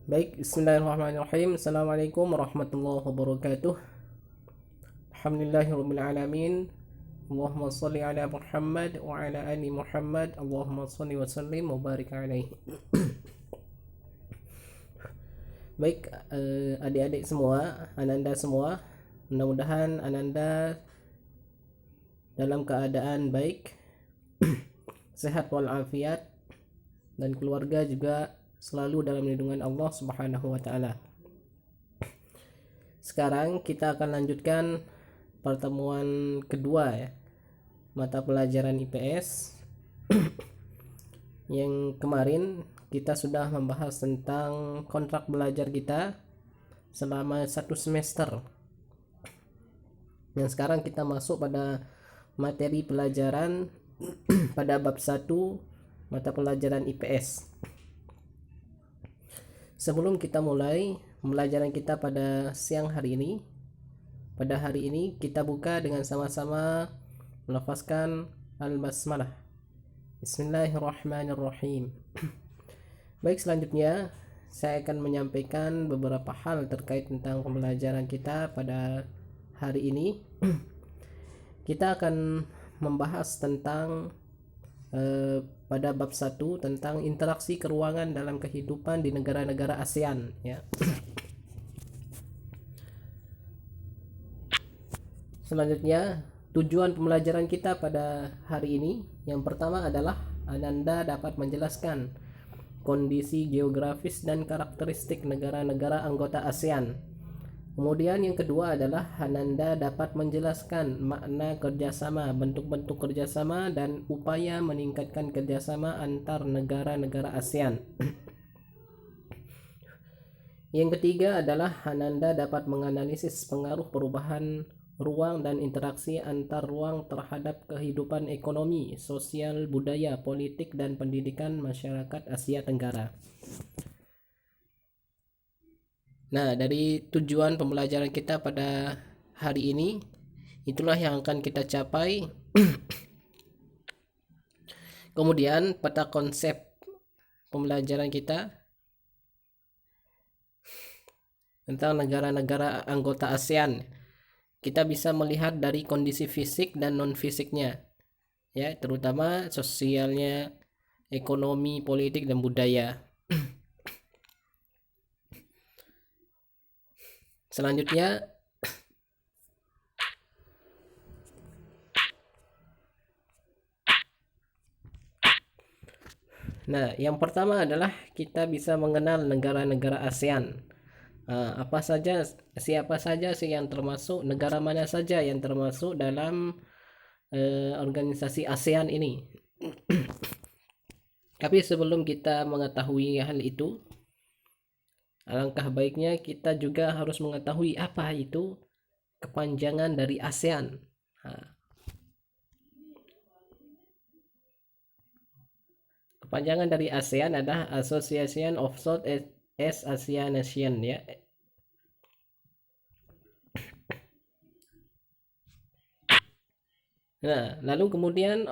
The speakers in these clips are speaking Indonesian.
Baik, bismillahirrahmanirrahim. Assalamualaikum warahmatullahi wabarakatuh. Alhamdulillahirrabbilalamin. Allahumma salli ala Muhammad wa ala ali Muhammad. Allahumma salli wa sallim wa barik alaihi. Baik, adik-adik semua, ananda semua, mudah-mudahan ananda dalam keadaan baik, sehat walafiat, dan keluarga juga selalu dalam lindungan Allah Subhanahu wa taala. Sekarang kita akan lanjutkan pertemuan kedua ya, mata pelajaran IPS. Yang kemarin kita sudah membahas tentang kontrak belajar kita selama 1 semester. Dan sekarang kita masuk pada materi pelajaran pada bab 1 mata pelajaran IPS. Sebelum kita mulai pembelajaran kita pada siang hari ini, pada hari ini kita buka dengan sama-sama melafazkan al-basmalah. Bismillahirrahmanirrahim. Baik, selanjutnya saya akan menyampaikan beberapa hal terkait tentang pembelajaran kita pada hari ini. Kita akan membahas tentang pada bab 1 tentang interaksi keuangan dalam kehidupan di negara-negara ASEAN ya. Selanjutnya, tujuan pembelajaran kita pada hari ini yang pertama adalah Ananda dapat menjelaskan kondisi geografis dan karakteristik negara-negara anggota ASEAN. Kemudian yang kedua adalah Ananda dapat menjelaskan makna kerjasama, bentuk-bentuk kerjasama, dan upaya meningkatkan kerjasama antar negara-negara ASEAN. Yang ketiga adalah Ananda dapat menganalisis pengaruh perubahan ruang dan interaksi antar ruang terhadap kehidupan ekonomi, sosial, budaya, politik, dan pendidikan masyarakat Asia Tenggara. Nah, dari tujuan pembelajaran kita pada hari ini, itulah yang akan kita capai. Kemudian peta konsep pembelajaran kita tentang negara-negara anggota ASEAN. Kita bisa melihat dari kondisi fisik dan non fisiknya ya, terutama sosialnya, ekonomi, politik, dan budaya. Selanjutnya yang pertama adalah kita bisa mengenal negara-negara ASEAN. Siapa saja sih yang termasuk, negara mana saja yang termasuk dalam organisasi ASEAN ini. Tapi sebelum kita mengetahui hal itu, alangkah baiknya kita juga harus mengetahui apa itu kepanjangan dari ASEAN. Kepanjangan dari ASEAN adalah Association of Southeast Asian Nations ya. Nah, lalu kemudian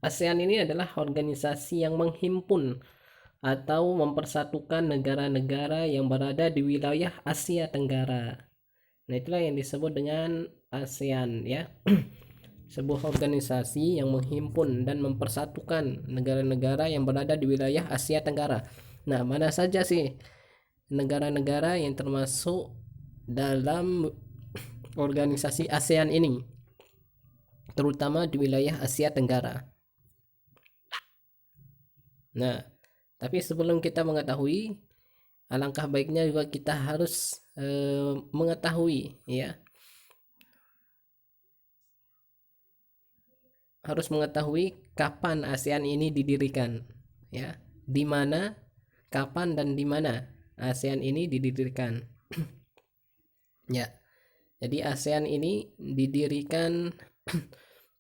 ASEAN ini adalah organisasi yang menghimpun atau mempersatukan negara-negara yang berada di wilayah Asia Tenggara. Nah, itulah yang disebut dengan ASEAN ya. Sebuah organisasi yang menghimpun dan mempersatukan negara-negara yang berada di wilayah Asia Tenggara. Nah, mana saja sih negara-negara yang termasuk dalam organisasi ASEAN ini, terutama di wilayah Asia Tenggara. Nah, tapi sebelum kita mengetahui, alangkah baiknya juga kita harus mengetahui ya, harus mengetahui kapan ASEAN ini didirikan ya, di mana, kapan, dan di mana ASEAN ini didirikan. Ya, jadi ASEAN ini didirikan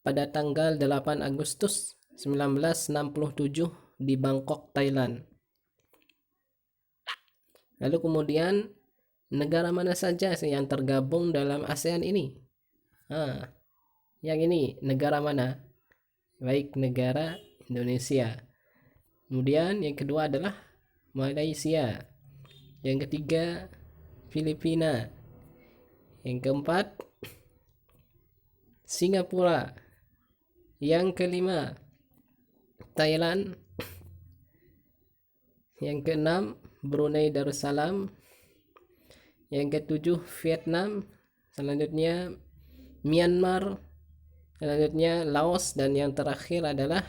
pada tanggal 8 Agustus 1967 di Bangkok, Thailand. Lalu kemudian negara mana saja sih yang tergabung dalam ASEAN ini? Yang ini negara mana? Baik, negara Indonesia. Kemudian yang kedua adalah Malaysia. Yang ketiga Filipina. Yang keempat Singapura. Yang kelima Thailand. Yang keenam Brunei Darussalam. Yang ketujuh Vietnam. Selanjutnya Myanmar. Selanjutnya Laos, dan yang terakhir adalah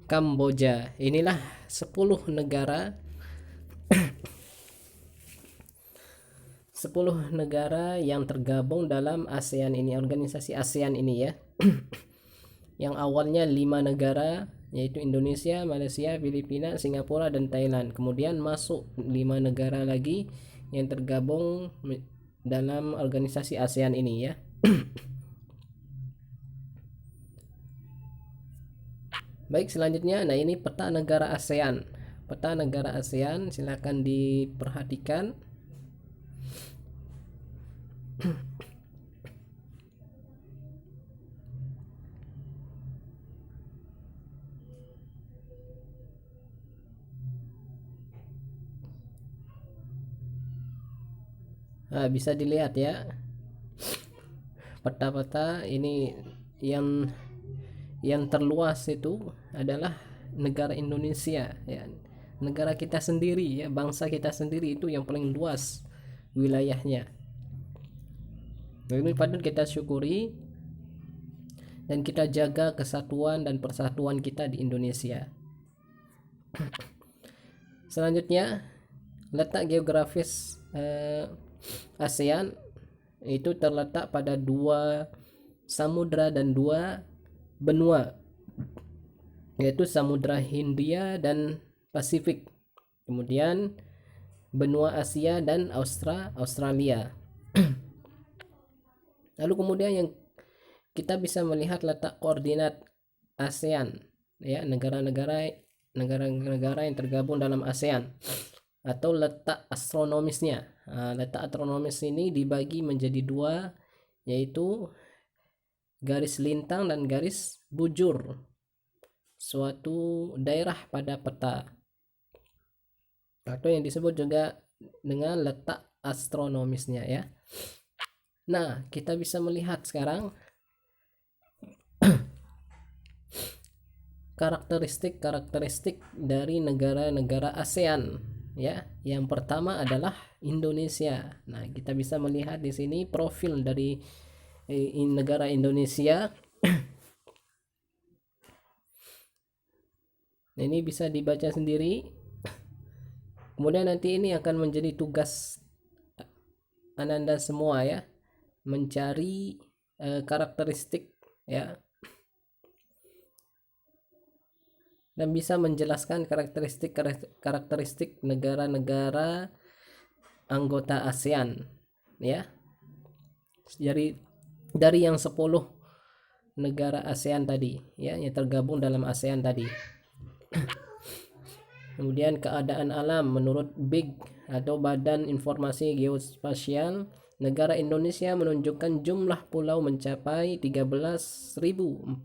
Kamboja. Inilah 10 negara 10 negara yang tergabung dalam ASEAN ini, organisasi ASEAN ini ya. Yang awalnya 5 negara, yaitu Indonesia, Malaysia, Filipina, Singapura, dan Thailand. Kemudian masuk 5 negara lagi yang tergabung dalam organisasi ASEAN ini ya. Baik, selanjutnya, nah ini peta negara ASEAN. Peta negara ASEAN silakan diperhatikan. Nah, bisa dilihat ya, peta-peta ini yang terluas itu adalah negara Indonesia ya. Negara kita sendiri ya, bangsa kita sendiri itu yang paling luas wilayahnya. Ini patut kita syukuri dan kita jaga kesatuan dan persatuan kita di Indonesia. Selanjutnya, letak geografis ASEAN itu terletak pada 2 samudra dan 2 benua, yaitu Samudra Hindia dan Pasifik. Kemudian benua Asia dan Australia. Lalu kemudian yang kita bisa melihat letak koordinat ASEAN ya, negara-negara yang tergabung dalam ASEAN, atau letak astronomisnya. Letak astronomis ini dibagi menjadi 2, yaitu garis lintang dan garis bujur suatu daerah pada peta, atau yang disebut juga dengan letak astronomisnya ya. Nah, kita bisa melihat sekarang karakteristik dari negara-negara ASEAN ya. Yang pertama adalah Indonesia. Nah, kita bisa melihat di sini profil dari negara Indonesia. Ini bisa dibaca sendiri. Kemudian nanti ini akan menjadi tugas Ananda semua ya, mencari karakteristik ya, dan bisa menjelaskan karakteristik negara-negara anggota ASEAN ya. Dari yang 10 negara ASEAN tadi ya, yang tergabung dalam ASEAN tadi. Kemudian keadaan alam menurut BIG atau Badan Informasi Geospasial, negara Indonesia menunjukkan jumlah pulau mencapai 13.466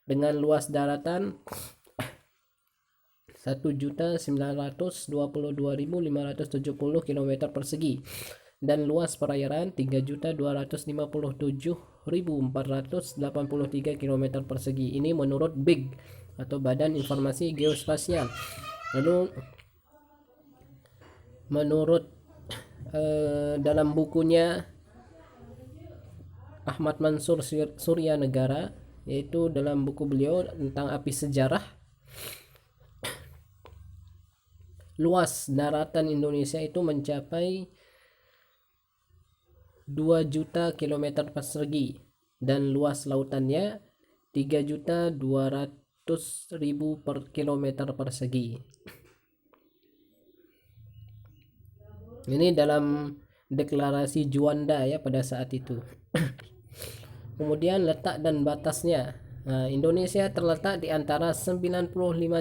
dengan luas daratan 1.922.570 km persegi dan luas perairan 3.257.483 km persegi. Ini menurut BIG atau Badan Informasi Geospasial. Lalu menurut dalam bukunya Ahmad Mansur Surya Negara, yaitu dalam buku beliau tentang api sejarah, luas daratan Indonesia itu mencapai 2 juta kilometer persegi dan luas lautannya 3.200.000 per kilometer persegi. Ini dalam deklarasi Juanda ya pada saat itu. Kemudian letak dan batasnya. Nah, Indonesia terletak di antara 95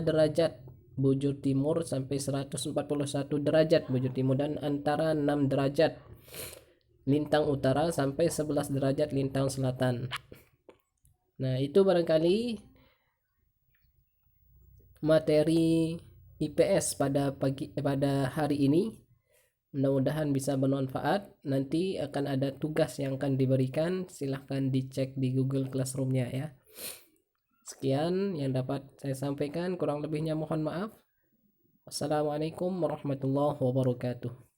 derajat bujur timur sampai 141 derajat bujur timur, dan antara 6 derajat lintang utara sampai 11 derajat lintang selatan. Nah, itu barangkali materi IPS pada hari ini. Mudah-mudahan bisa bermanfaat. Nanti akan ada tugas yang akan diberikan, silahkan dicek di Google Classroom-nya ya. Sekian yang dapat saya sampaikan, kurang lebihnya mohon maaf. Wassalamualaikum warahmatullahi wabarakatuh.